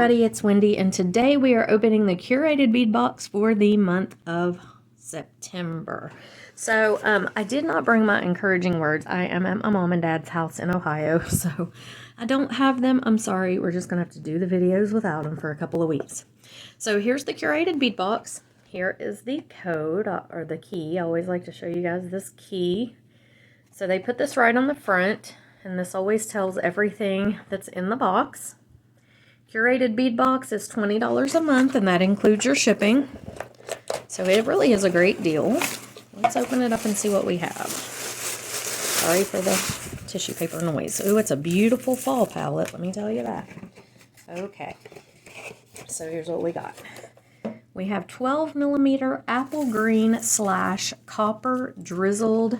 everybody, it's Wendy, and today we are opening the curated bead box for the month of September. So I did not bring my encouraging words. I am at my mom and dad's house in Ohio, so I don't have them. I'm sorry, we're just gonna have to do the videos without them for a couple of weeks. So here's the curated bead box. Here is the code, or the key. I always like to show you guys this key. So they put this right on the front, and this always tells everything that's in the box. Curated bead box is $20 a month, and that includes your shipping. So it really is a great deal. Let's open it up and see what we have. Sorry for the tissue paper noise. Ooh, it's a beautiful fall palette, let me tell you that. Okay, so here's what we got. We have 12mm apple green / copper drizzled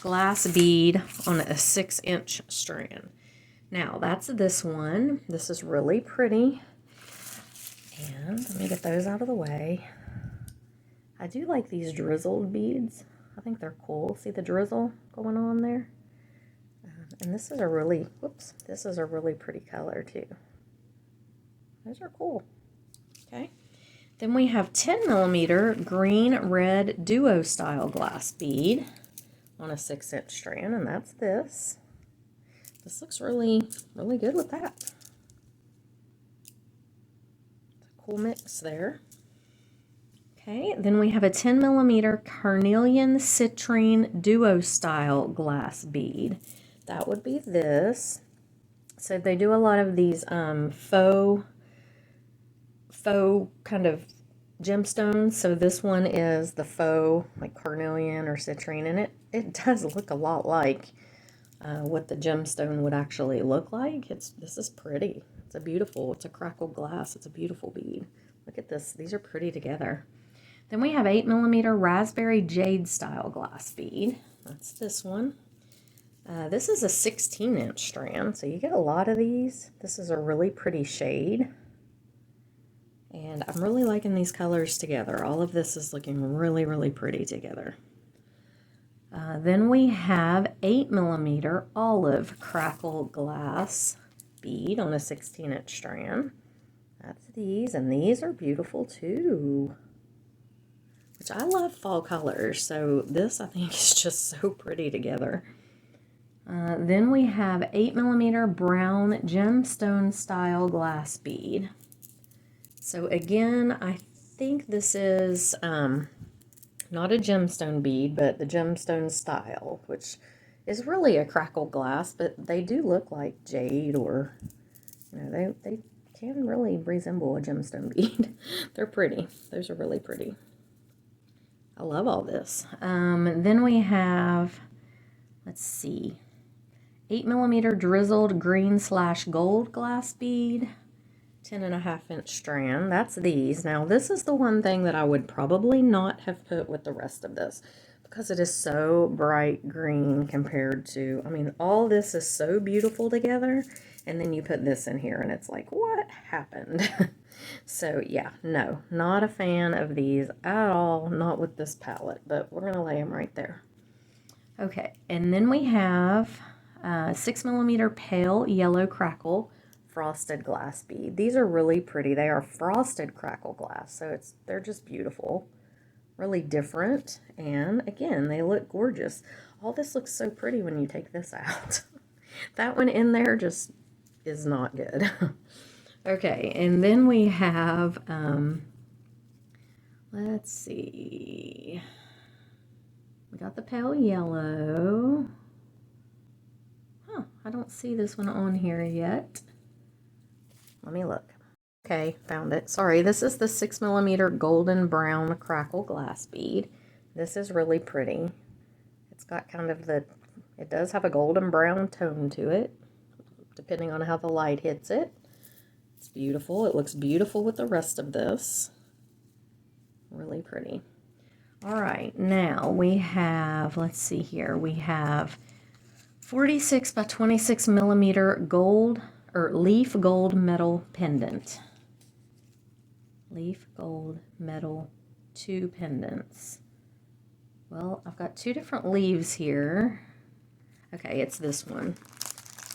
glass bead on a 6-inch strand. Now, that's this one. This is really pretty. And let me get those out of the way. I do like these drizzled beads. I think they're cool. See the drizzle going on there? And this is a really, whoops, this is a really pretty color too. Those are cool. Okay. Then we have 10mm green-red duo style glass bead on a 6-inch strand, and that's this. This looks really, really good with that. It's a cool mix there. Okay, then we have a 10mm carnelian citrine duo style glass bead. That would be this. So they do a lot of these faux kind of gemstones. So this one is the faux, like carnelian or citrine, and it does look a lot like what the gemstone would actually look like. This is pretty. It's a crackled glass. It's a beautiful bead. Look at this. These are pretty together. Then we have 8mm raspberry jade style glass bead. That's this one. This is a 16-inch strand, so you get a lot of these. This is a really pretty shade. And I'm really liking these colors together. All of this is looking really, really pretty together. Then we have 8mm olive crackle glass bead on a 16-inch strand. That's these, and these are beautiful too. Which I love fall colors, so this I think is just so pretty together. Then we have 8mm brown gemstone style glass bead. So again, I think this is not a gemstone bead, but the gemstone style, which is really a crackle glass, but they do look like jade, or, you know, they can really resemble a gemstone bead. They're pretty. Those are really pretty. I love all this. Then we have, let's see, 8mm drizzled green / gold glass bead. 10.5-inch strand. That's these. Now, this is the one thing that I would probably not have put with the rest of this, because it is so bright green compared to, I mean, all this is so beautiful together, and then you put this in here and it's like, what happened? So yeah, no, not a fan of these at all, not with this palette, but we're gonna lay them right there. Okay, and then we have 6mm pale yellow crackle frosted glass bead. These are really pretty. They are frosted crackle glass, so they're just beautiful, really different, and again, they look gorgeous. All this looks so pretty when you take this out. That one in there just is not good. Okay, and then we have let's see, we got the pale yellow. I don't see this one on here yet. Let me look. Okay, found it. Sorry, this is the 6mm golden brown crackle glass bead. This is really pretty. It's got kind of it does have a golden brown tone to it, depending on how the light hits it. It's beautiful. It looks beautiful with the rest of this. Really pretty. All right, now we have, let's see here, we have 46 by 26mm gold, or leaf gold metal pendant. Leaf gold metal 2 pendants. Well, I've got 2 different leaves here. Okay, it's this one.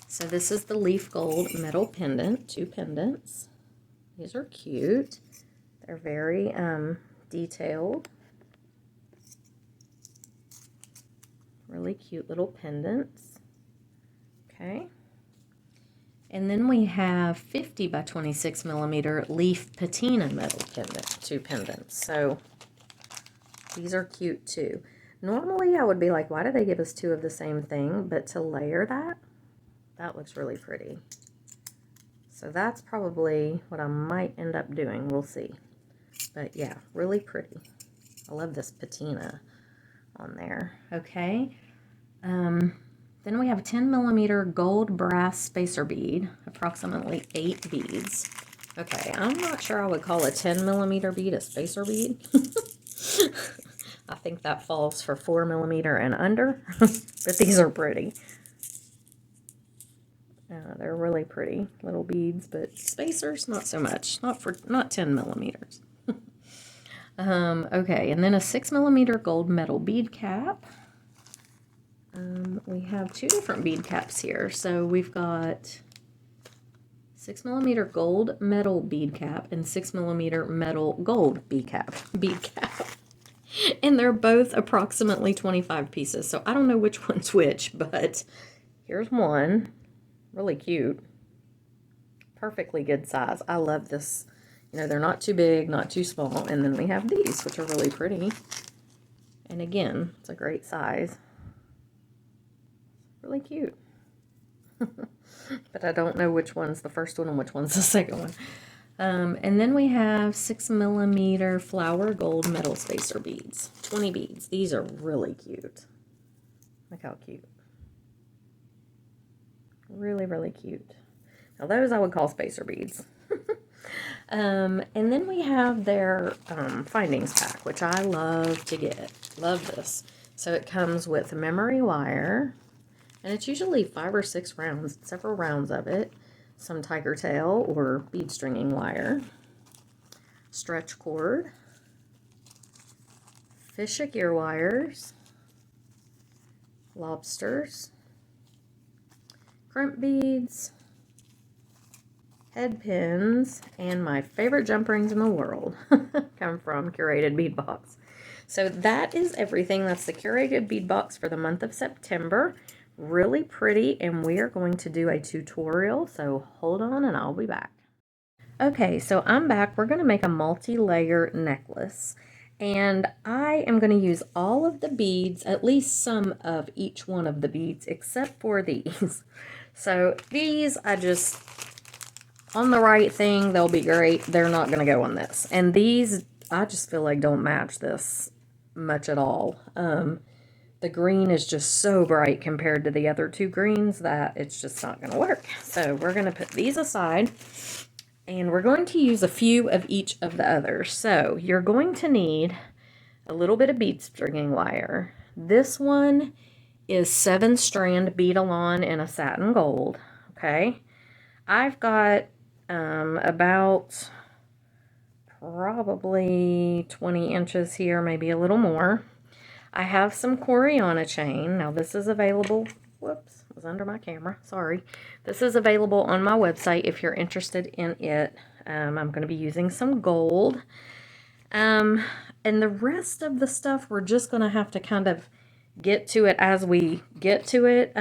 So this is the leaf gold metal pendant, 2 pendants. These are cute. They're very detailed. Really cute little pendants. Okay. And then we have 50 by 26 millimeter leaf patina metal pendant, 2 pendants. So these are cute too. Normally I would be like, why do they give us 2 of the same thing? But to layer that, that looks really pretty. So that's probably what I might end up doing. We'll see. But yeah, really pretty. I love this patina on there. Okay. Then we have a 10 millimeter gold brass spacer bead, approximately 8 beads. Okay, I'm not sure I would call a 10 millimeter bead a spacer bead. I think that falls for 4 millimeter and under, but these are pretty. They're really pretty little beads, but spacers, not so much. Not 10 millimeters. Okay, and then a 6 millimeter gold metal bead cap. We have 2 different bead caps here. So we've got 6 millimeter gold metal bead cap and 6 millimeter metal gold bead cap. And they're both approximately 25 pieces. So I don't know which one's which, but here's one. Really cute. Perfectly good size. I love this. You know, they're not too big, not too small. And then we have these, which are really pretty. And again, it's a great size. Really cute. But I don't know which one's the first one and which one's the second one. And then we have 6 millimeter flower gold metal spacer beads. 20 beads. These are really cute. Look how cute. Really, really cute. Now those I would call spacer beads. And then we have their findings pack, which I love to get. Love this. So it comes with memory wire, and it's usually 5 or 6 rounds, several rounds of it. Some tiger tail or bead stringing wire, stretch cord, fishhook ear wires, lobsters, crimp beads, head pins, and my favorite jump rings in the world come from Curated Bead Box. So that is everything. That's the Curated Bead Box for the month of September. Really pretty, and we are going to do a tutorial, so hold on and I'll be back. Okay, so I'm back. We're going to make a multi-layer necklace, and I am going to use all of the beads, at least some of each one of the beads, except for these. So these, I just, on the right thing, they'll be great. They're not going to go on this. And these, I just feel like don't match this much at all. The green is just so bright compared to the other 2 greens that it's just not going to work. So we're going to put these aside, and we're going to use a few of each of the others. So you're going to need a little bit of bead stringing wire. This one is 7-strand bead-along in a satin gold. Okay, I've got about probably 20 inches here, maybe a little more. I have some Coriana chain. Now this is available, whoops, it was under my camera, sorry. This is available on my website if you're interested in it. I'm going to be using some gold. And the rest of the stuff, we're just going to have to kind of get to it as we get to it.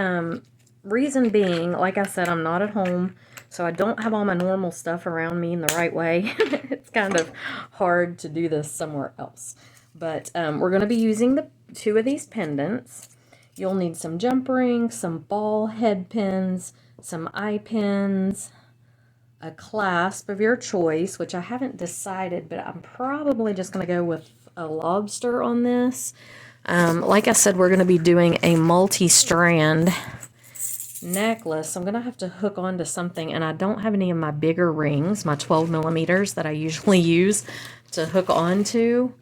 Reason being, like I said, I'm not at home, so I don't have all my normal stuff around me in the right way. It's kind of hard to do this somewhere else. But we're going to be using the 2 of these pendants. You'll need some jump rings, some ball head pins, some eye pins, a clasp of your choice, which I haven't decided, but I'm probably just going to go with a lobster on this. Like I said, we're going to be doing a multi-strand necklace. I'm going to have to hook onto something, and I don't have any of my bigger rings, my 12 millimeters that I usually use to hook onto.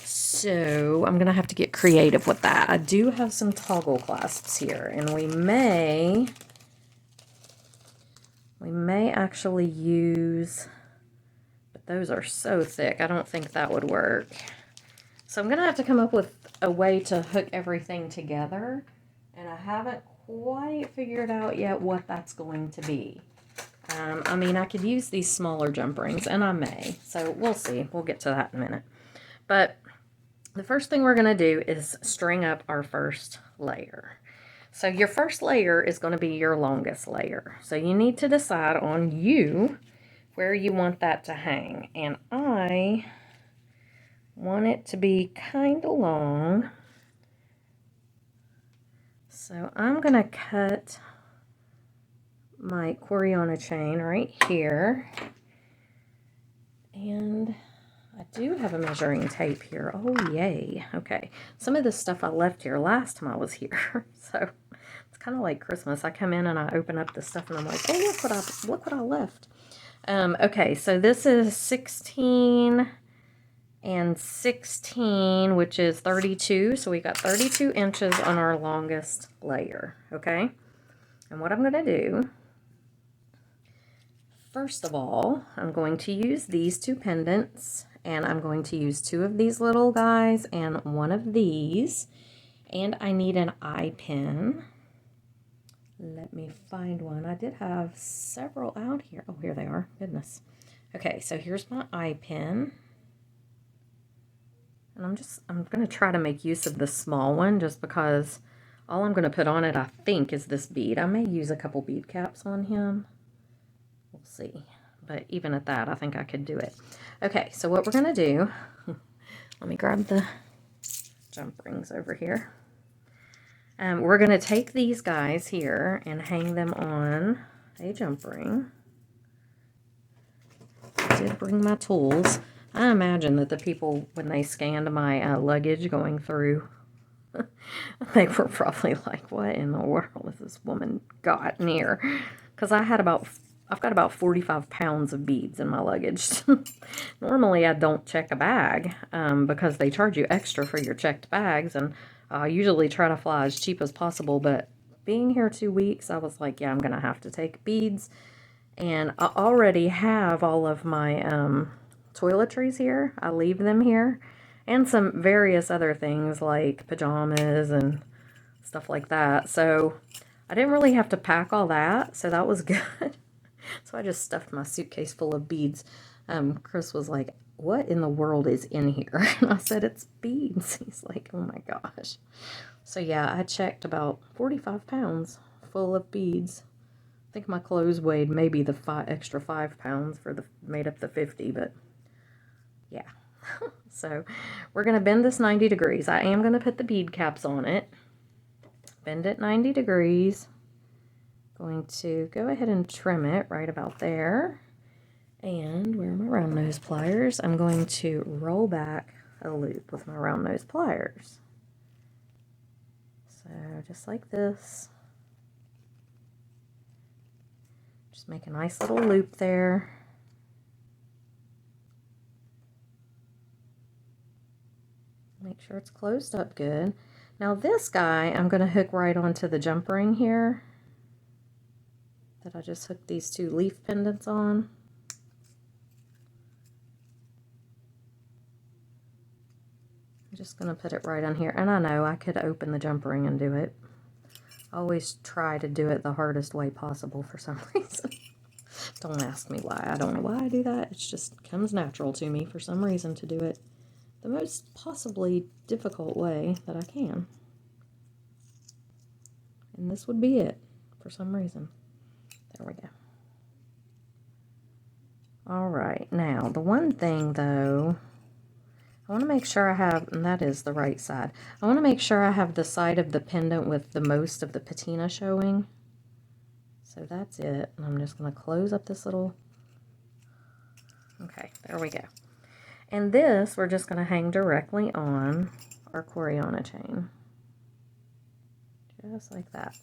So I'm going to have to get creative with that. I do have some toggle clasps here, and we may actually use, but those are so thick, I don't think that would work. So I'm going to have to come up with a way to hook everything together, and I haven't quite figured out yet what that's going to be. I mean, I could use these smaller jump rings, and I may. So we'll see. We'll get to that in a minute. But the first thing we're going to do is string up our first layer. So your first layer is going to be your longest layer. So you need to decide on where you want that to hang. And I want it to be kind of long. So I'm going to cut my Coriana chain right here. And I do have a measuring tape here. Oh, yay. Okay. Some of this stuff I left here last time I was here. So it's kind of like Christmas. I come in and I open up the stuff and I'm like, oh, look what I left. Okay, so this is 16 and 16, which is 32. So we got 32 inches on our longest layer. Okay. And what I'm going to do, first of all, I'm going to use these two pendants, and I'm going to use two of these little guys and one of these, and I need an eye pin. Let me find one. I did have several out here. Oh, here they are. Goodness. Okay, so here's my eye pin. And I'm going to try to make use of the small one just because all I'm going to put on it, I think, is this bead. I may use a couple bead caps on him. We'll see. But even at that, I think I could do it. Okay, so what we're going to do, let me grab the jump rings over here. We're going to take these guys here and hang them on a jump ring. I did bring my tools. I imagine that the people, when they scanned my luggage going through, they were probably like, what in the world has this woman got here? Because I've got about 45 pounds of beads in my luggage. Normally I don't check a bag because they charge you extra for your checked bags, and I usually try to fly as cheap as possible, but being here 2 weeks, I was like, yeah, I'm going to have to take beads. And I already have all of my toiletries here. I leave them here. And some various other things like pajamas and stuff like that. So I didn't really have to pack all that, so that was good. So I just stuffed my suitcase full of beads. Chris was like, what in the world is in here? And I said, it's beads. He's like, oh my gosh. So yeah, I checked about 45 pounds full of beads. I think my clothes weighed maybe the extra 5 pounds made up the 50, but yeah. So we're going to bend this 90 degrees. I am going to put the bead caps on it. Bend it 90 degrees. Going to go ahead and trim it right about there. And where are my round nose pliers? I'm going to roll back a loop with my round nose pliers. So just like this. Just make a nice little loop there. Make sure it's closed up good. Now this guy, I'm going to hook right onto the jump ring here that I just hooked these two leaf pendants on. I'm just going to put it right on here. And I know I could open the jump ring and do it. I always try to do it the hardest way possible for some reason. Don't ask me why. I don't know why I do that. It just comes natural to me for some reason to do it the most possibly difficult way that I can. And this would be it for some reason. There we go. All right. Now, the one thing though, I want to make sure I have, and that is the right side. I want to make sure I have the side of the pendant with the most of the patina showing. So that's it. And I'm just going to close up this little, okay, there we go. And this, we're just going to hang directly on our Coriana chain. Just like that.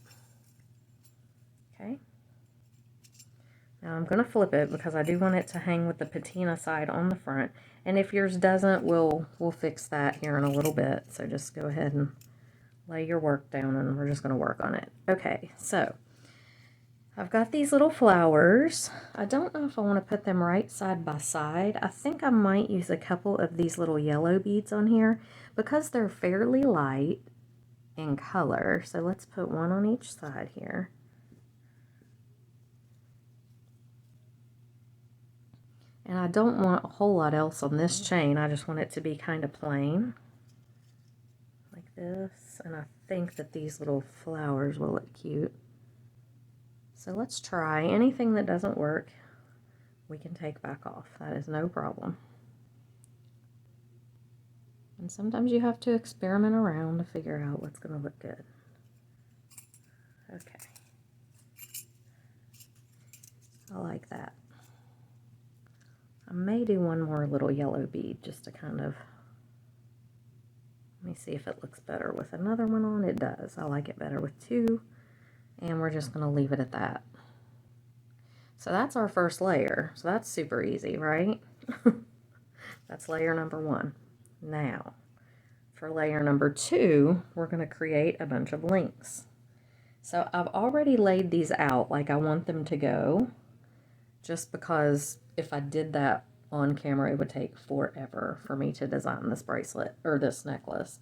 Okay. Now I'm going to flip it because I do want it to hang with the patina side on the front. And if yours doesn't, we'll fix that here in a little bit. So just go ahead and lay your work down and we're just going to work on it. Okay, so I've got these little flowers. I don't know if I want to put them right side by side. I think I might use a couple of these little yellow beads on here because they're fairly light in color. So let's put one on each side here. And I don't want a whole lot else on this chain. I just want it to be kind of plain, like this. And I think that these little flowers will look cute. So let's try. Anything that doesn't work, we can take back off. That is no problem. And sometimes you have to experiment around to figure out what's going to look good. Okay. I like that. I may do one more little yellow bead just to kind of, let me see if it looks better with another one on. It does. I like it better with two. And we're just going to leave it at that. So that's our first layer. So that's super easy, right? That's layer number one. Now, for layer number two, we're going to create a bunch of links. So I've already laid these out like I want them to go, just because if I did that on camera, it would take forever for me to design this bracelet or this necklace.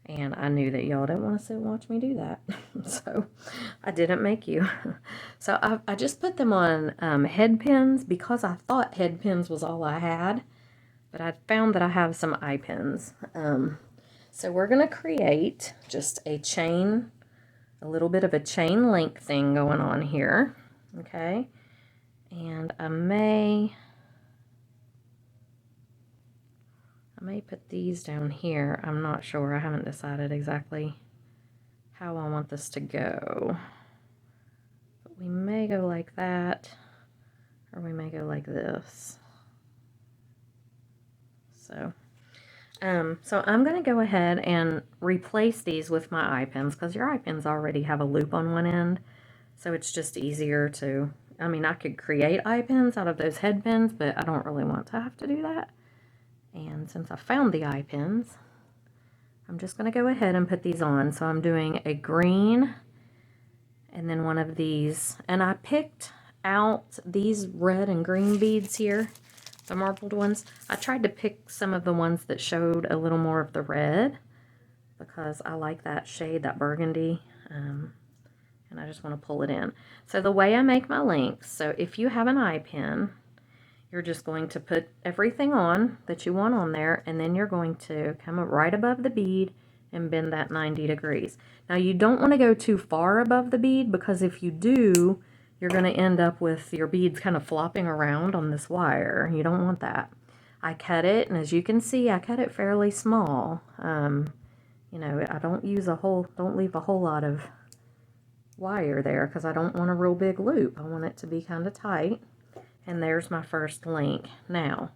And I knew that y'all didn't want to sit and watch me do that. So I didn't make you. So I just put them on head pins because I thought head pins was all I had. But I found that I have some eye pins. So we're going to create just a chain, a little bit of a chain link thing going on here. Okay. And I may put these down here. I'm not sure. I haven't decided exactly how I want this to go. But we may go like that, or we may go like this. So I'm going to go ahead and replace these with my eye pins, because your eye pins already have a loop on one end. So it's just easier to, I mean, I could create eye pins out of those head pins, but I don't really want to have to do that. And since I found the eye pins, I'm just going to go ahead and put these on. So I'm doing a green and then one of these. And I picked out these red and green beads here, the marbled ones. I tried to pick some of the ones that showed a little more of the red because I like that shade, that burgundy. And I just want to pull it in. So the way I make my links, so if you have an eye pin, you're just going to put everything on that you want on there, and then you're going to come up right above the bead and bend that 90 degrees. Now you don't want to go too far above the bead, because if you do, you're going to end up with your beads kind of flopping around on this wire. You don't want that. I cut it, and as you can see, I cut it fairly small. You know, I don't leave a whole lot of wire there because I don't want a real big loop. I want it to be kind of tight. And there's my first link. Now,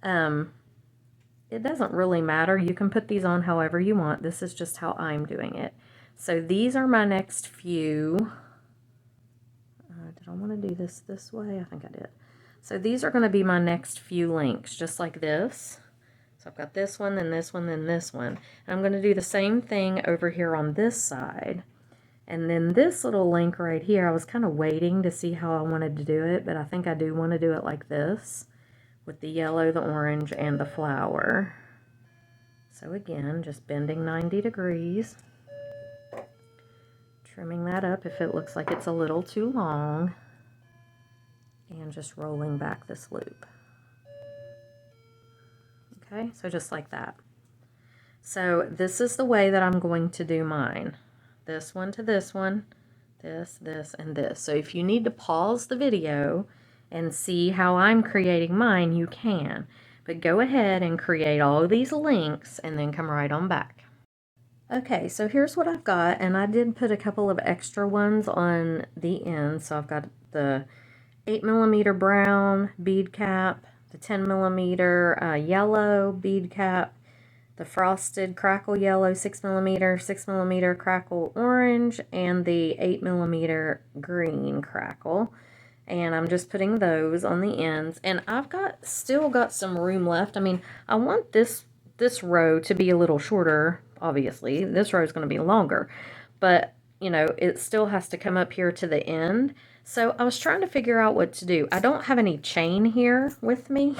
it doesn't really matter. You can put these on however you want. This is just how I'm doing it. So these are my next few. Did I want to do this way? I think I did. So these are going to be my next few links, just like this. So I've got this one, then this one, then this one. And I'm going to do the same thing over here on this side. And then this little link right here, I was kind of waiting to see how I wanted to do it, but I think I do want to do it like this, with the yellow, the orange, and the flower. So again, just bending 90 degrees, trimming that up if it looks like it's a little too long, and just rolling back this loop. Okay, so just like that. So this is the way that I'm going to do mine. This one to this one, this, and this. So if you need to pause the video and see how I'm creating mine, you can. But go ahead and create all of these links and then come right on back. Okay, so here's what I've got, and I did put a couple of extra ones on the end. So I've got the 8mm brown bead cap, the 10mm yellow bead cap, the frosted crackle yellow 6mm, 6mm crackle orange, and the 8mm green crackle. And I'm just putting those on the ends. And I've still got some room left. I mean, I want this row to be a little shorter, obviously. This row is going to be longer. But, you know, it still has to come up here to the end. So I was trying to figure out what to do. I don't have any chain here with me.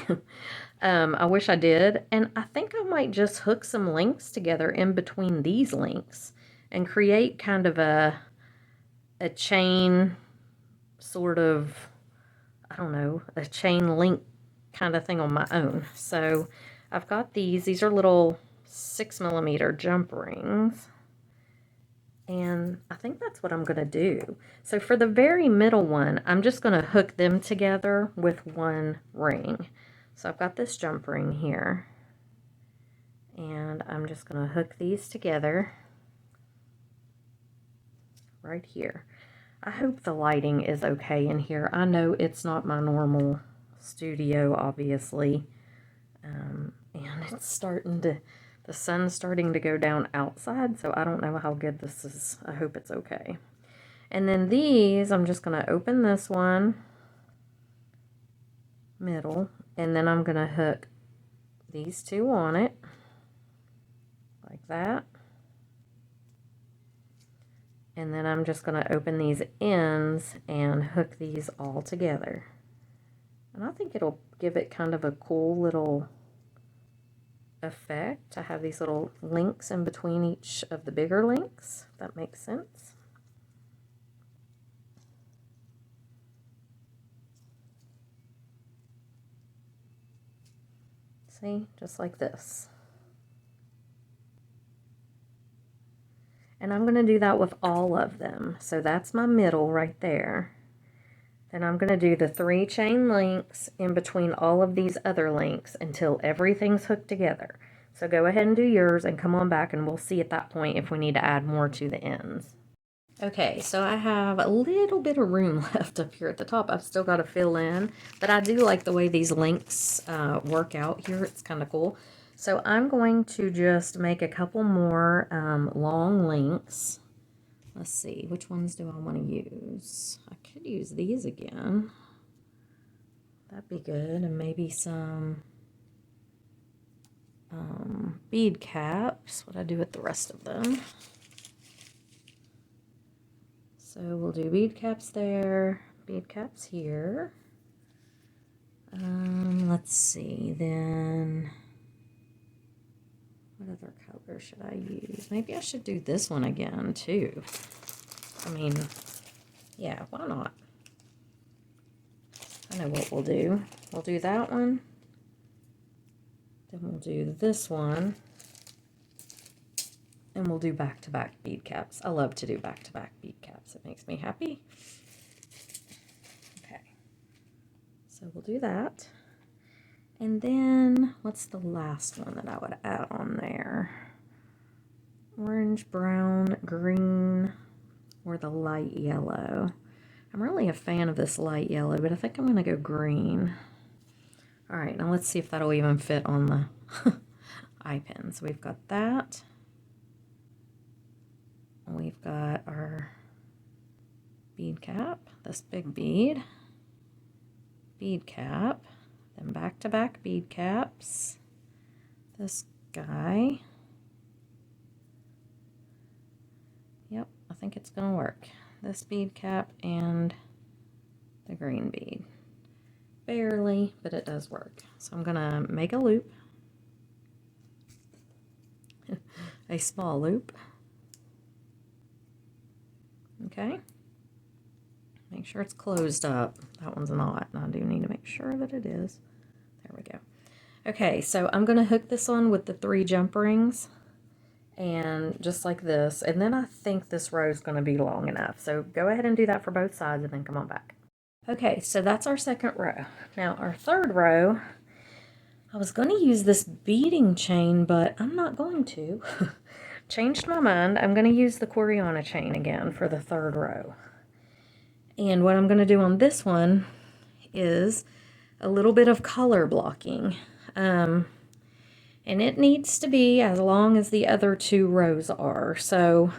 I wish I did, and I think I might just hook some links together in between these links and create kind of a chain sort of, I don't know, a chain link kind of thing on my own. So I've got these are little 6mm jump rings. And I think that's what I'm going to do. So for the very middle one, I'm just going to hook them together with one ring. So I've got this jump ring here. And I'm just going to hook these together right here. I hope the lighting is okay in here. I know it's not my normal studio, obviously. And it's starting to... The sun's starting to go down outside, so I don't know how good this is. I hope it's okay. And then these, I'm just going to open this one, middle, and then I'm going to hook these two on it, like that. And then I'm just going to open these ends and hook these all together. And I think it'll give it kind of a cool little effect to have these little links in between each of the bigger links, if that makes sense. See, just like this. And I'm going to do that with all of them. So that's my middle right there. Then I'm going to do the 3 chain links in between all of these other links until everything's hooked together. So go ahead and do yours and come on back and we'll see at that point if we need to add more to the ends. Okay, so I have a little bit of room left up here at the top. I've still got to fill in, but I do like the way these links work out here. It's kind of cool. So I'm going to just make a couple more long links. Let's see, which ones do I want to use? I could use these again. That'd be good. And maybe some bead caps. What I do with the rest of them. So we'll do bead caps there, bead caps here. Let's see, then what other color should I use? Maybe I should do this one again too. I mean, yeah, why not? I know what we'll do. We'll do that one. Then we'll do this one. And we'll do back-to-back bead caps. I love to do back-to-back bead caps. It makes me happy. Okay. So we'll do that. And then, what's the last one that I would add on there? Orange, brown, green, or the light yellow. I'm really a fan of this light yellow, but I think I'm going to go green. All right, now let's see if that'll even fit on the eye pin. So we've got that. We've got our bead cap, this big bead, bead cap, then back-to-back bead caps, this guy. Yep, I think it's going to work. This bead cap and the green bead. Barely, but it does work. So I'm going to make a loop, a small loop. Okay, make sure it's closed up. That one's not, and I do need to make sure that it is. There we go. Okay, so I'm going to hook this on with the 3 jump rings, and just like this, and then I think this row is going to be long enough. So go ahead and do that for both sides, and then come on back. Okay, so that's our second row. Now our third row, I was going to use this beading chain, but I'm not going to. Changed my mind. I'm going to use the Coriana chain again for the third row. And what I'm going to do on this one is a little bit of color blocking. And it needs to be as long as the other 2 rows are. So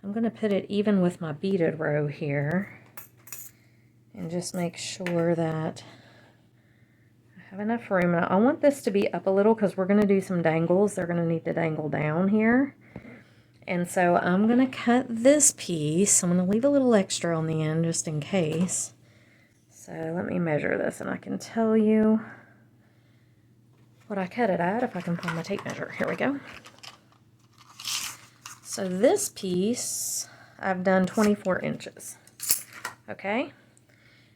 I'm going to put it even with my beaded row here. And just make sure that I have enough room. Now, I want this to be up a little because we're going to do some dangles. They're going to need to dangle down here. And so I'm going to cut this piece. I'm going to leave a little extra on the end just in case. So let me measure this and I can tell you what I cut it at if I can find my tape measure. Here we go. So this piece I've done 24 inches. Okay.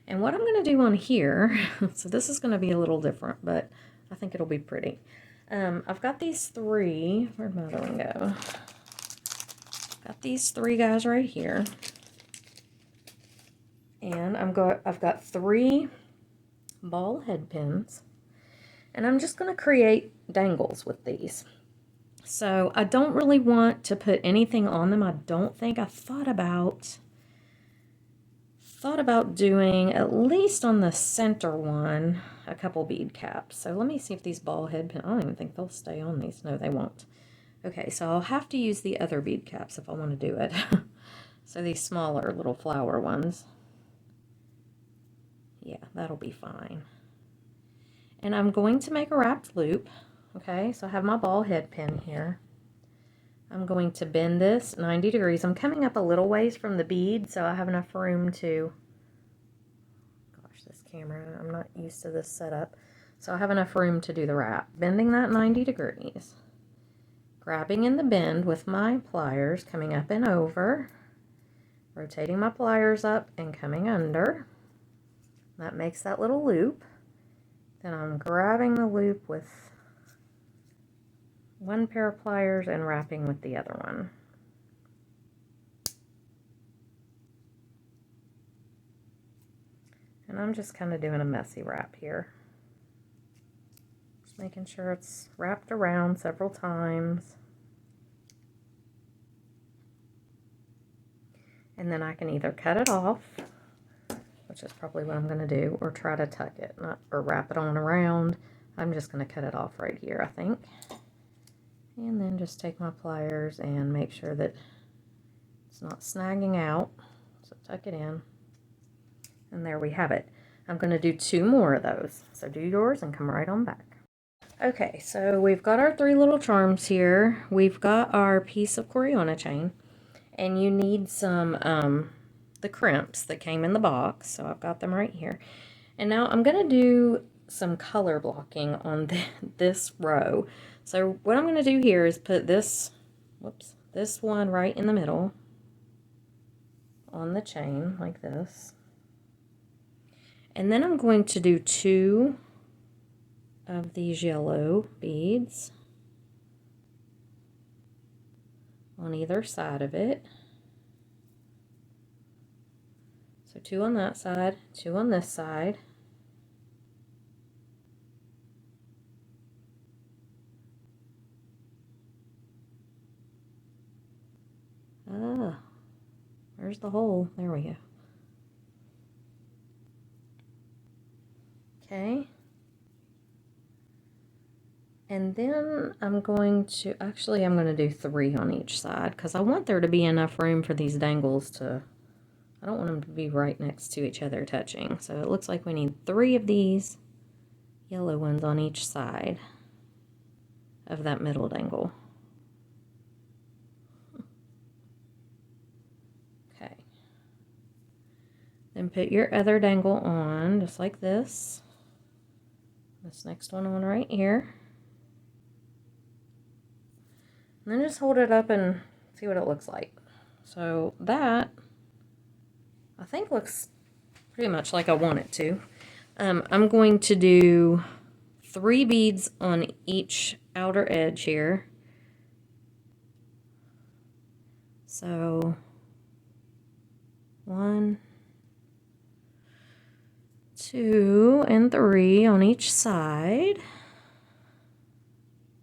And what I'm going to do on here, so this is going to be a little different, but I think it'll be pretty. I've got these three, where'd my other one go? Got these three guys right here. And I've got 3 ball head pins. And I'm just going to create dangles with these. So I don't really want to put anything on them. I don't think. I thought about doing, at least on the center one, a couple bead caps. So let me see if these ball head pins, I don't even think they'll stay on these. No, they won't. Okay, so I'll have to use the other bead caps if I want to do it. So these smaller little flower ones. Yeah, that'll be fine. And I'm going to make a wrapped loop. Okay, so I have my ball head pin here. I'm going to bend this 90 degrees. I'm coming up a little ways from the bead, so I have enough room to, gosh, this camera, I'm not used to this setup. So I have enough room to do the wrap. Bending that 90 degrees. Grabbing in the bend with my pliers, coming up and over. Rotating my pliers up and coming under. That makes that little loop. Then I'm grabbing the loop with one pair of pliers and wrapping with the other one. And I'm just kind of doing a messy wrap here. Just making sure it's wrapped around several times. And then I can either cut it off, which is probably what I'm going to do, or try to tuck it, or wrap it on around. I'm just going to cut it off right here, I think. And then just take my pliers and make sure that it's not snagging out. So tuck it in. And there we have it. I'm going to do 2 more of those. So do yours and come right on back. Okay, so we've got our 3 little charms here. We've got our piece of Coriana chain. And you need some, the crimps that came in the box. So I've got them right here. And now I'm going to do some color blocking on this row. So what I'm going to do here is put this, this one right in the middle on the chain like this. And then I'm going to do 2 of these yellow beads on either side of it. So 2 on that side, 2 on this side. Ah, where's the hole? There we go. Okay. And then I'm going to, actually I'm going to do 3 on each side because I want there to be enough room for these dangles to, I don't want them to be right next to each other touching. So it looks like we need 3 of these yellow ones on each side of that middle dangle. Okay. Then put your other dangle on just like this. This next one on right here. And then just hold it up and see what it looks like. So that, I think, looks pretty much like I want it to. I'm going to do 3 beads on each outer edge here. So 1, 2, and 3 on each side.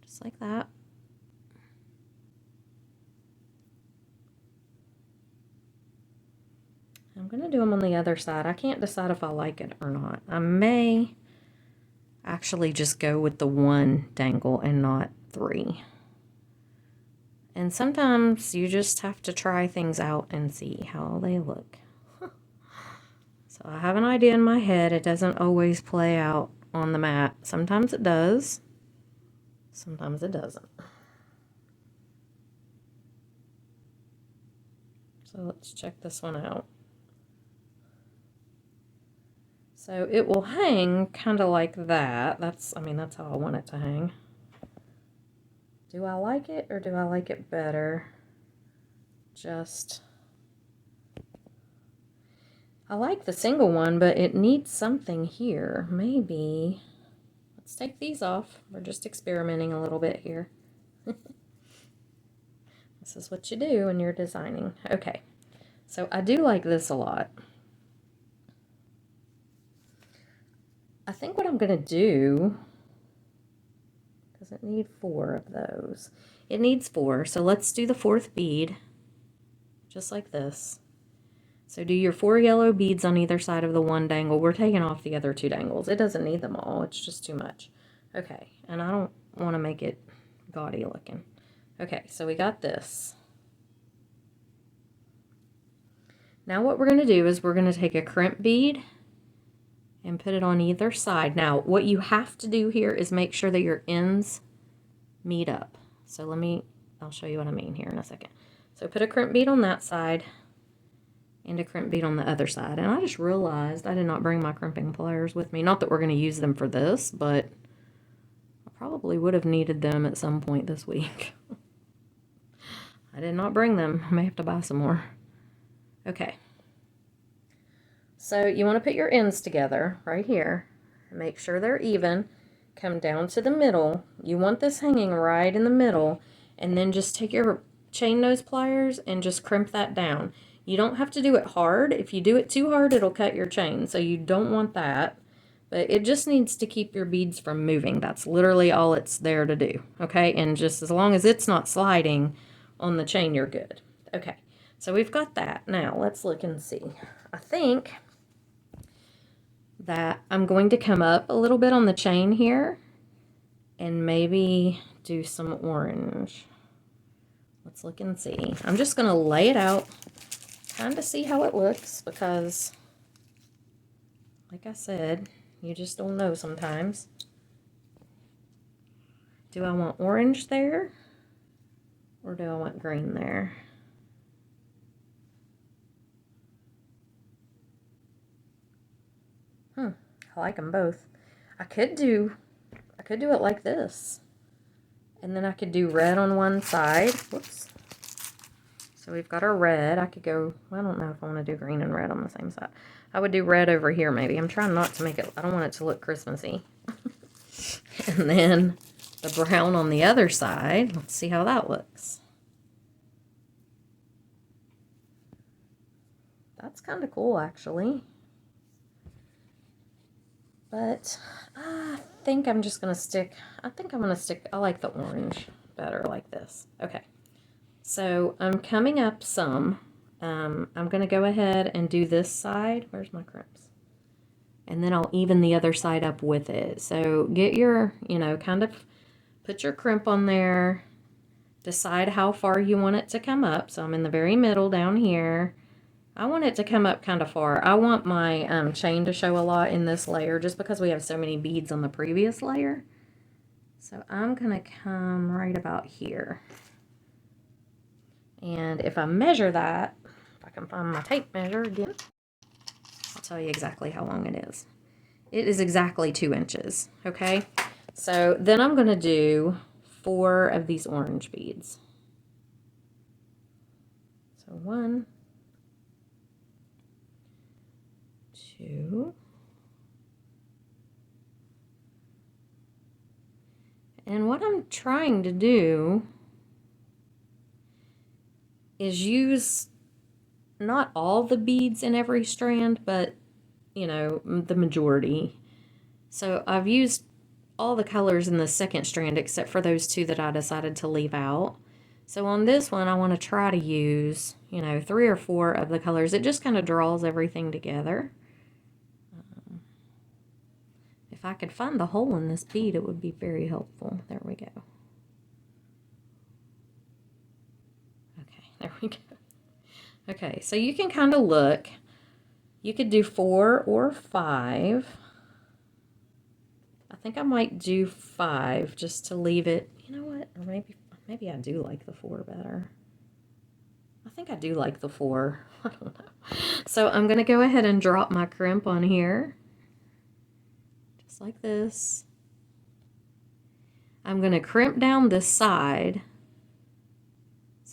Just like that. I'm going to do them on the other side. I can't decide if I like it or not. I may actually just go with the 1 dangle and not 3. And sometimes you just have to try things out and see how they look. So I have an idea in my head. It doesn't always play out on the mat. Sometimes it does. Sometimes it doesn't. So let's check this one out. So it will hang kind of like that. That's how I want it to hang. Do I like it or do I like it better? I like the single one, but it needs something here. Maybe, let's take these off. We're just experimenting a little bit here. This is what you do when you're designing. Okay, so I do like this a lot. I think what I'm going to do, does it need 4 of those? It needs 4, so let's do the 4th bead, just like this. So do your 4 yellow beads on either side of the one dangle. We're taking off the other 2 dangles. It doesn't need them all. It's just too much. Okay, and I don't want to make it gaudy looking. Okay, so we got this. Now what we're going to do is we're going to take a crimp bead and put it on either side. Now, what you have to do here is make sure that your ends meet up. So I'll show you what I mean here in a second. So put a crimp bead on that side and a crimp bead on the other side. And I just realized I did not bring my crimping pliers with me. Not that we're going to use them for this, but I probably would have needed them at some point this week. I did not bring them. I may have to buy some more. Okay. So you want to put your ends together right here. Make sure they're even. Come down to the middle. You want this hanging right in the middle. And then just take your chain nose pliers and just crimp that down. You don't have to do it hard. If you do it too hard, it'll cut your chain. So you don't want that. But it just needs to keep your beads from moving. That's literally all it's there to do. Okay? And just as long as it's not sliding on the chain, you're good. Okay. So we've got that. Now let's look and see. I think that I'm going to come up a little bit on the chain here and maybe do some orange. Let's look and see. I'm just going to lay it out, kind of see how it looks, because like I said, you just don't know sometimes. Do I want orange there or do I want green there? I like them both. I could do it like this. And then I could do red on one side. Whoops. So we've got our red. I could go, I don't know if I want to do green and red on the same side. I would do red over here maybe. I'm trying not to make it, I don't want it to look Christmassy. And then the brown on the other side. Let's see how that looks. That's kind of cool actually. But I think I'm just going to stick, I like the orange better like this. Okay. So I'm coming up some. I'm going to go ahead and do this side. Where's my crimps? And then I'll even the other side up with it. So get your, kind of put your crimp on there. Decide how far you want it to come up. So I'm in the very middle down here. I want it to come up kind of far. I want my chain to show a lot in this layer just because we have so many beads on the previous layer. So I'm going to come right about here. And if I measure that, if I can find my tape measure again, I'll tell you exactly how long it is. It is exactly 2 inches, okay? So then I'm going to do 4 of these orange beads. So 1, 2, and what I'm trying to do is use not all the beads in every strand, but the majority. So I've used all the colors in the second strand except for those 2 that I decided to leave out. So on this one I want to try to use 3 or 4 of the colors. It just kind of draws everything together. If I could find the hole in this bead, it would be very helpful. There we go. Okay, there we go. Okay, so you can kind of look. You could do 4 or 5. I think I might do 5 just to leave it. You know what? Or maybe I do like the 4 better. I think I do like the 4. I don't know. So I'm going to go ahead and drop my crimp on here. Just like this. I'm going to crimp down this side.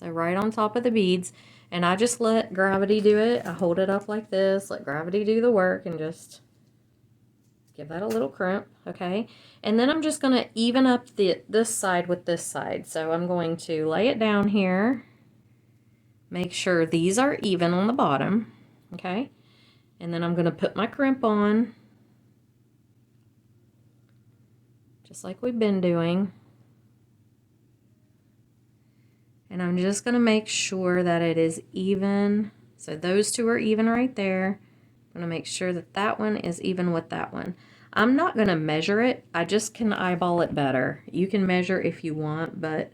So right on top of the beads. And I just let gravity do it. I hold it up like this, let gravity do the work, and just give that a little crimp, okay? And then I'm just going to even up this side with this side. So I'm going to lay it down here. Make sure these are even on the bottom, okay? And then I'm going to put my crimp on, just like we've been doing. And I'm just going to make sure that it is even. So those two are even right there. I'm going to make sure that that one is even with that one. I'm not going to measure it. I just can eyeball it better. You can measure if you want, but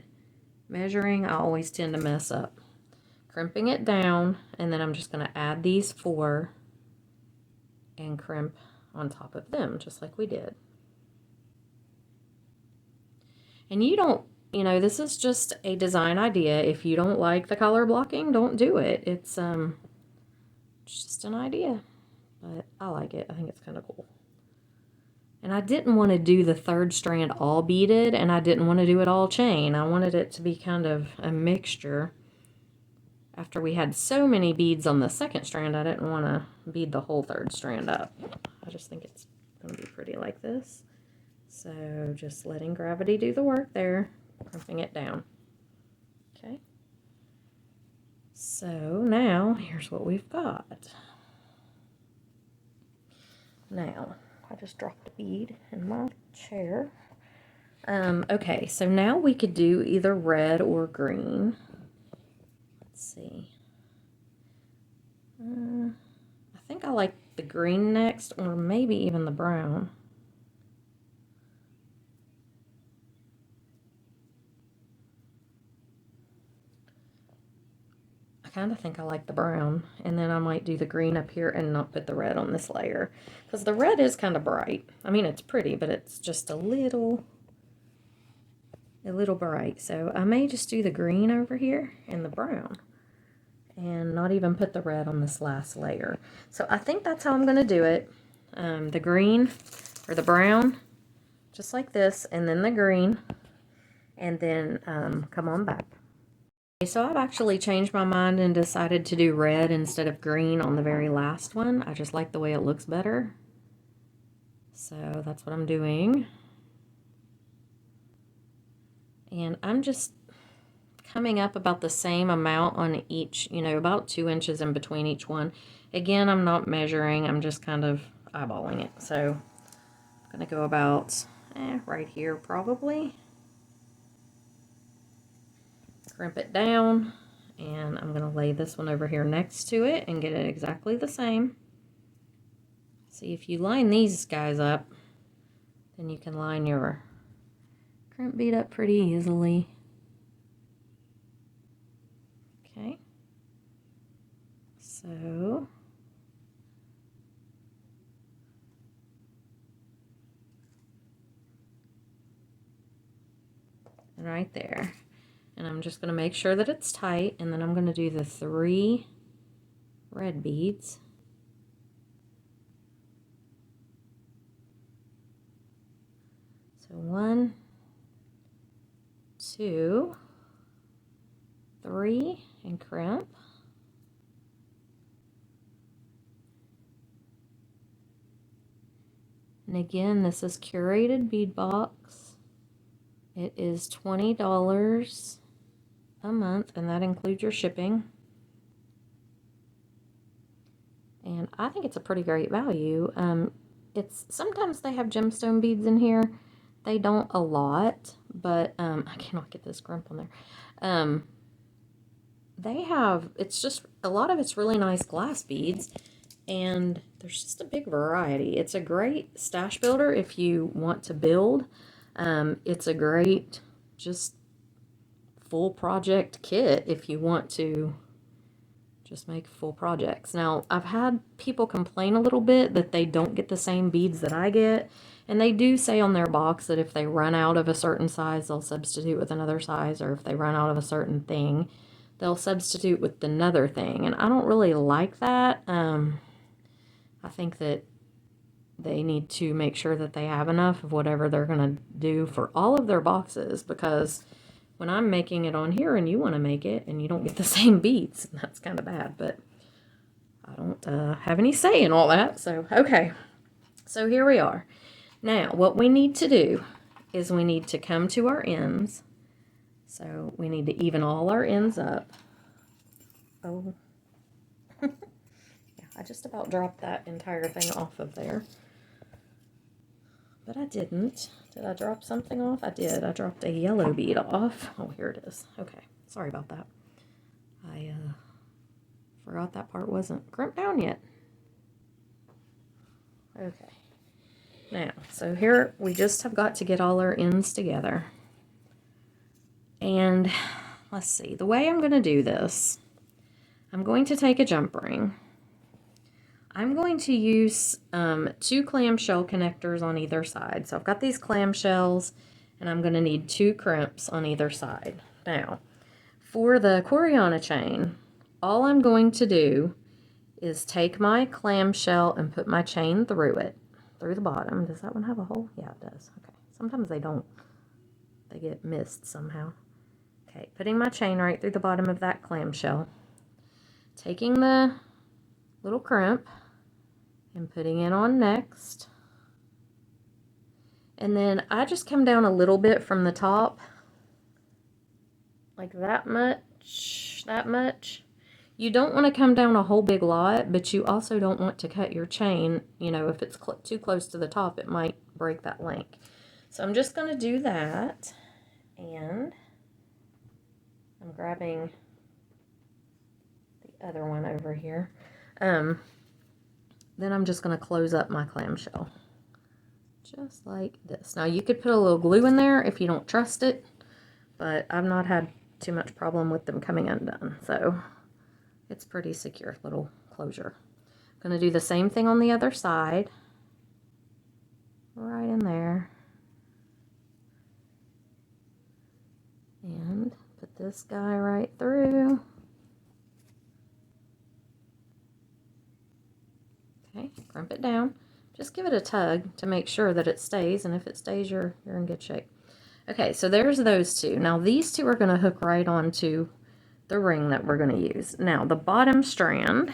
measuring, I always tend to mess up. Crimping it down, and then I'm just going to add these 4 and crimp on top of them, just like we did. And you don't, you know, this is just a design idea. If you don't like the color blocking, don't do it. It's just an idea, but I like it. I think it's kind of cool. And I didn't want to do the 3rd strand all beaded, and I didn't want to do it all chain. I wanted it to be kind of a mixture. After we had so many beads on the 2nd strand, I didn't want to bead the whole 3rd strand up. I just think it's going to be pretty like this. So just letting gravity do the work there, crimping it down. Okay. So now here's what we've got. Now, I just dropped a bead in my chair. Okay, so now we could do either red or green. Let's see. I think I like the green next, or maybe even the brown. I kind of think I like the brown, and then I might do the green up here and not put the red on this layer, because the red is kind of bright. I mean, it's pretty, but it's just a little bright. So I may just do the green over here and the brown, and not even put the red on this last layer. So I think that's how I'm going to do it. The green or the brown, just like this, and then the green, and then come on back. So I've actually changed my mind and decided to do red instead of green on the very last one. I just like the way it looks better. So that's what I'm doing. And I'm just coming up about the same amount on each, you know, about 2 inches in between each one. Again, I'm not measuring, I'm just kind of eyeballing it. So I'm going to go about right here probably. Crimp it down, and I'm going to lay this one over here next to it and get it exactly the same. See, if you line these guys up, then you can line your crimp bead up pretty easily. Okay, so and right there. And I'm just going to make sure that it's tight, and then I'm going to do the 3 red beads. So 1, 2, 3, and crimp. And again, this is Curated Bead Box. It is $20 a month, and that includes your shipping. And I think it's a pretty great value. It's sometimes they have gemstone beads in here. They don't a lot, but I cannot get this crimp on there. They have, it's just, a lot of it's really nice glass beads, and there's just a big variety. It's a great stash builder if you want to build. It's a great just full project kit if you want to just make full projects. Now, I've had people complain a little bit that they don't get the same beads that I get, and they do say on their box that if they run out of a certain size, they'll substitute with another size, or if they run out of a certain thing, they'll substitute with another thing, and I don't really like that. I think that they need to make sure that they have enough of whatever they're going to do for all of their boxes, because when I'm making it on here and you want to make it and you don't get the same beads, that's kind of bad, but I don't have any say in all that. So, okay. So here we are. Now, what we need to do is we need to come to our ends. So we need to even all our ends up. Oh, yeah, I just about dropped that entire thing off of there. But I didn't. Did I drop something off? I did. I dropped a yellow bead off. Oh, here it is. Okay. Sorry about that. I forgot that part wasn't crimped down yet. Okay. Now, so here we just have got to get all our ends together. And let's see. The way I'm going to do this, I'm going to take a jump ring. I'm going to use 2 clamshell connectors on either side. So I've got these clamshells, and I'm going to need 2 crimps on either side. Now, for the Coriana chain, all I'm going to do is take my clamshell and put my chain through it, through the bottom. Does that one have a hole? Yeah, it does. Okay. Sometimes they don't. They get missed somehow. Okay, putting my chain right through the bottom of that clamshell. Taking the little crimp and putting it on next. And then I just come down a little bit from the top, like that much, that much. You don't want to come down a whole big lot, but you also don't want to cut your chain. You know, if it's too close to the top, it might break that link. So I'm just going to do that, and I'm grabbing the other one over here. Then I'm just going to close up my clamshell, just like this. Now you could put a little glue in there if you don't trust it, but I've not had too much problem with them coming undone, so it's pretty secure little closure. I'm going to do the same thing on the other side, right in there, and put this guy right through. Okay, crimp it down. Just give it a tug to make sure that it stays, and if it stays, you're in good shape. Okay, so there's those 2. Now these 2 are going to hook right onto the ring that we're going to use. Now the bottom strand,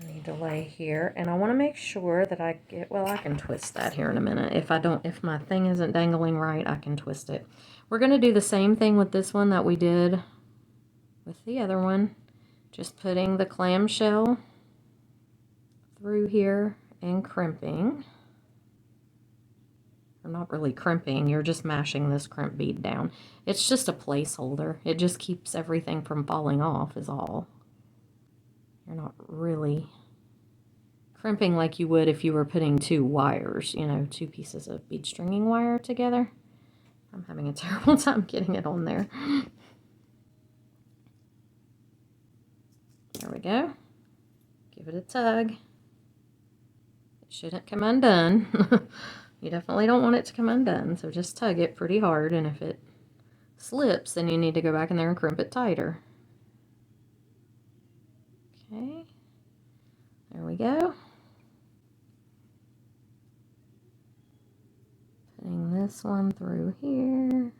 I need to lay here, and I want to make sure that I get, well, I can twist that here in a minute. If my thing isn't dangling right, I can twist it. We're going to do the same thing with this one that we did with the other one. Just putting the clamshell through here and crimping. Or not really crimping, you're just mashing this crimp bead down. It's just a placeholder. It just keeps everything from falling off is all. You're not really crimping like you would if you were putting 2 wires, you know, 2 pieces of bead stringing wire together. I'm having a terrible time getting it on there. There we go. Give it a tug. It shouldn't come undone. You definitely don't want it to come undone, so just tug it pretty hard, and if it slips, then you need to go back in there and crimp it tighter. Okay, there we go. Putting this one through here,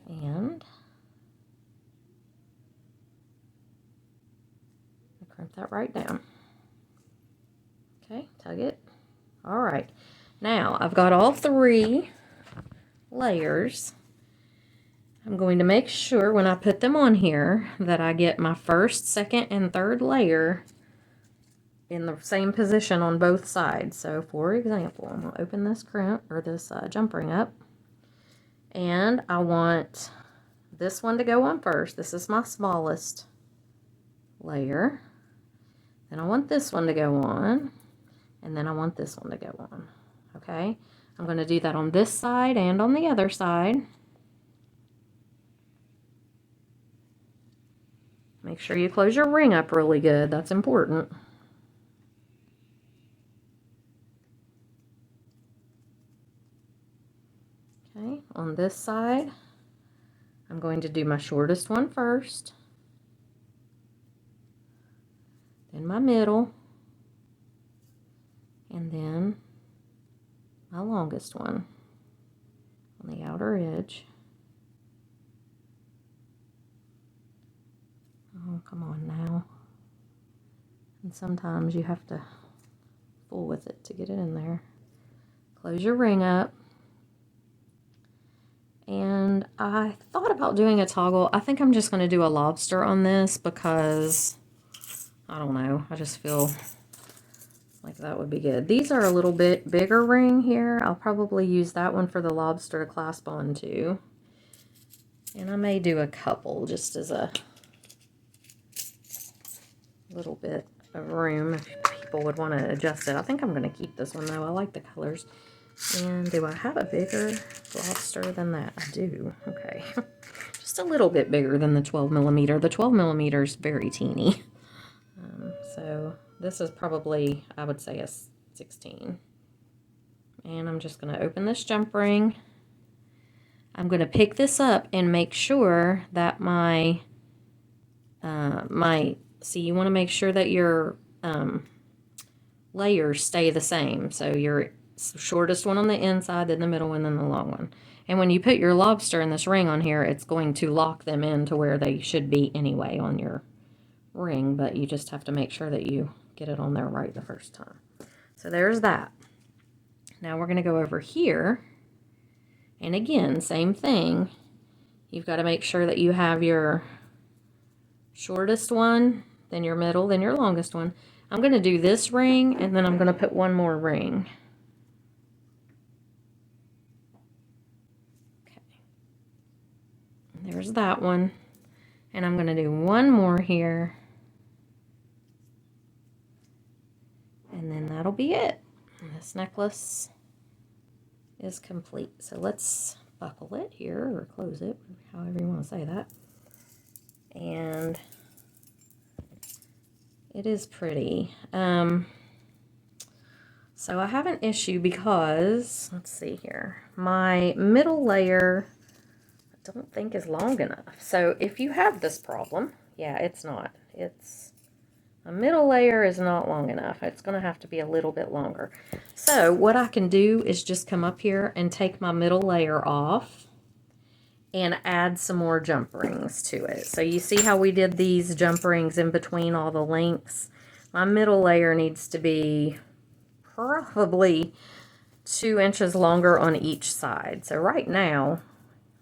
and crimp that right down. Okay, tug it. All right, now I've got all 3 layers. I'm going to make sure when I put them on here that I get my first, second, and third layer in the same position on both sides. So for example, I'm going to open this crimp or this jump ring up, and I want this one to go on first. This is my smallest layer. Then I want this one to go on, and then I want this one to go on. Okay, I'm going to do that on this side and on the other side. Make sure you close your ring up really good. That's important. Okay, on this side, I'm going to do my shortest one first, then my middle, and then my longest one. on the outer edge. Oh, come on now. And sometimes you have to fool with it to get it in there. Close your ring up. And I thought about doing a toggle. I think I'm just going to do a lobster on this because, I don't know, I just feel like that would be good. These are a little bit bigger ring here. I'll probably use that one for the lobster to clasp on too. And I may do a couple just as a little bit of room if people would want to adjust it. I think I'm going to keep this one though. I like the colors. And do I have a bigger lobster than that? I do. Okay. Just a little bit bigger than the 12 millimeter. The 12 millimeter is very teeny. So this is probably, I would say, a 16. And I'm just going to open this jump ring. I'm going to pick this up and make sure that my, see, you want to make sure that your layers stay the same. So your shortest one on the inside, then the middle one, then the long one. And when you put your lobster in this ring on here, it's going to lock them into where they should be anyway on your ring, but you just have to make sure that you get it on there right the first time. So there's that. Now we're going to go over here, and again, same thing. You've got to make sure that you have your shortest one, then your middle, then your longest one. I'm going to do this ring, and then I'm going to put one more ring. Okay. There's that one. And I'm going to do one more here. And then that'll be it. And this necklace is complete. So let's buckle it here, or close it, however you want to say that. And it is pretty. So I have an issue because, let's see here, my middle layer I don't think is long enough. So if you have this problem, yeah, it's not. It's a middle layer is not long enough. It's going to have to be a little bit longer. So what I can do is just come up here and take my middle layer off and add some more jump rings to it. So you see how we did these jump rings in between all the links? My middle layer needs to be probably 2 inches longer on each side. So right now,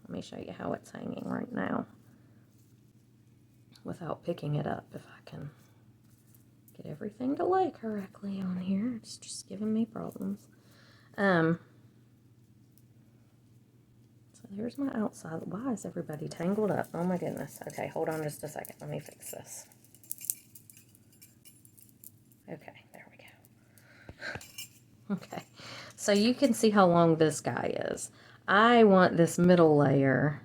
let me show you how it's hanging right now without picking it up, if I can get everything to lay correctly on here. It's just giving me problems. So there's my outside. Why is everybody tangled up? Oh my goodness. Okay, hold on just a second. Let me fix this. Okay, there we go. Okay, so you can see how long this guy is. I want this middle layer.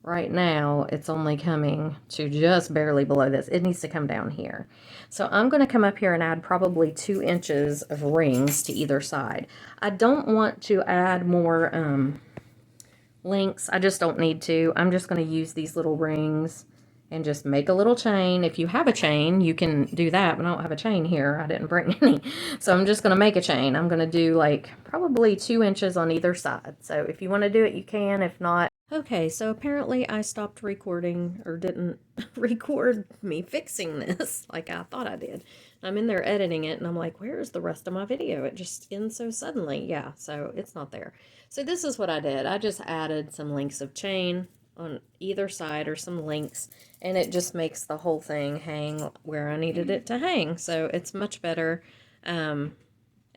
Right now, it's only coming to just barely below this. It needs to come down here. So I'm going to come up here and add probably 2 inches of rings to either side. I don't want to add more links. I just don't need to. I'm just going to use these little rings and just make a little chain. If you have a chain, you can do that, but I don't have a chain here. I didn't bring any. So I'm just going to make a chain. I'm going to do like probably 2 inches on either side. So if you want to do it, you can. If not, okay, so apparently I stopped recording, or didn't record me fixing this like I thought I did. I'm in there editing it, and I'm like, where's the rest of my video? It just ends so suddenly. Yeah, so it's not there. So this is what I did. I just added some links of chain on either side, or some links, and it just makes the whole thing hang where I needed it to hang. So it's much better. And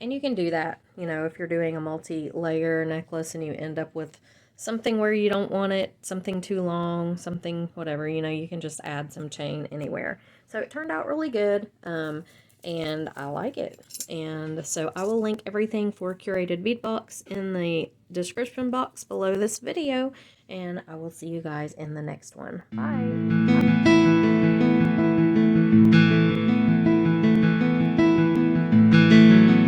you can do that, you know, if you're doing a multi-layer necklace and you end up with something where you don't want it, something too long, something whatever, you know, you can just add some chain anywhere. So it turned out really good, and I like it. And so I will link everything for Curated Bead Box in the description box below this video, and I will see you guys in the next one. Bye!